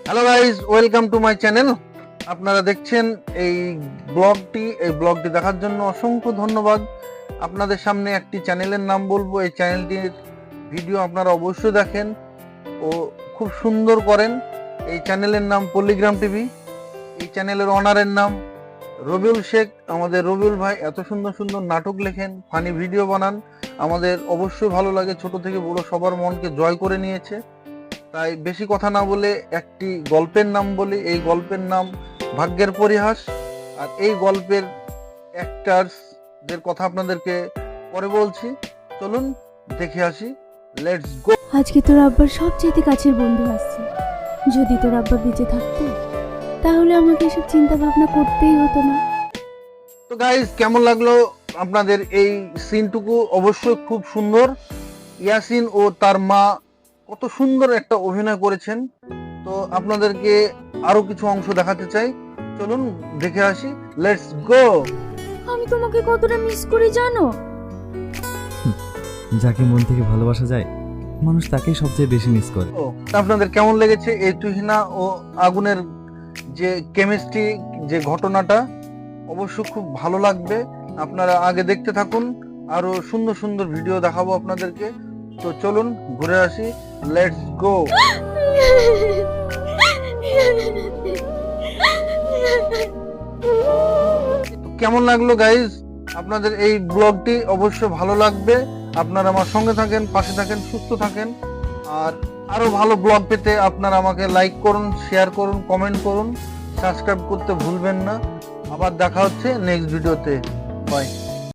Hello guys, welcome to my channel. আপনারা দেখছেন এই ব্লগটি দেখার জন্য অসংখ্য ধন্যবাদ। আপনাদের সামনে একটি চ্যানেলের নাম বলবো, এই চ্যানেলটির ভিডিও আপনারা অবশ্যই দেখেন ও খুব সুন্দর করেন। এই চ্যানেলের নাম পল্লিগ্রাম টিভি। এই চ্যানেলের অনারের নাম রবিউল শেখ। আমাদের রবিউল ভাই এত সুন্দর সুন্দর নাটক লেখেন, ফানি ভিডিও বানান, আমাদের অবশ্যই ভালো লাগে। ছোট থেকে বড় সবার মনকে জয় করে নিয়েছে। তাই বেশি কথা না বলে একটি গল্পের নাম বলি। এই গল্পের নাম ভাগ্যের পরিহাস। আর এই গল্পের অ্যাক্টারসদের কথা আপনাদেরকে পরে বলছি। চলুন দেখে আসি, লেটস গো। আজকে তোর আব্বার সবচেয়ে কাছের বন্ধু আসছে। যদি তোর আব্বা বেঁচে থাকতো তাহলে আমাকে এসব চিন্তা ভাবনা করতেই হতো না। তো গাইস, কেমন লাগলো আপনাদের এই সিনটুকু? অবশ্যই খুব সুন্দর। ইয়াসিন ও তার মা কত সুন্দর একটা অভিনয় করেছেন। তো আপনাদেরকে আরো কিছু অংশ দেখাতে চাই, চলুন দেখে আসি, লেটস গো। আমি তোমাকে কতটা মিস করি জানো? যাকে মন থেকে ভালোবাসা যায় মানুষ তাকেই সবচেয়ে বেশি মিস করে। আপনাদের কেমন লেগেছে এই তুহিনা ও আগুনের যে কেমিস্ট্রি, যে ঘটনাটা? অবশ্যই খুব ভালো লাগবে। আপনারা আগে দেখতে থাকুন, আরো সুন্দর সুন্দর ভিডিও দেখাবো আপনাদেরকে। তো চলুন ঘুরে আসি, লেটস গো। কেমন লাগলো গাইজ আপনাদের এই ব্লগটি? অবশ্যই ভালো লাগবে। আপনারা আমার সঙ্গে থাকেন, পাশে থাকেন, সুস্থ থাকেন। আর আরো ভালো ব্লগ পেতে আপনারা আমাকে লাইক করুন, শেয়ার করুন, কমেন্ট করুন, সাবস্ক্রাইব করতে ভুলবেন না। আবার দেখা হচ্ছে নেক্সট ভিডিওতে। বাই।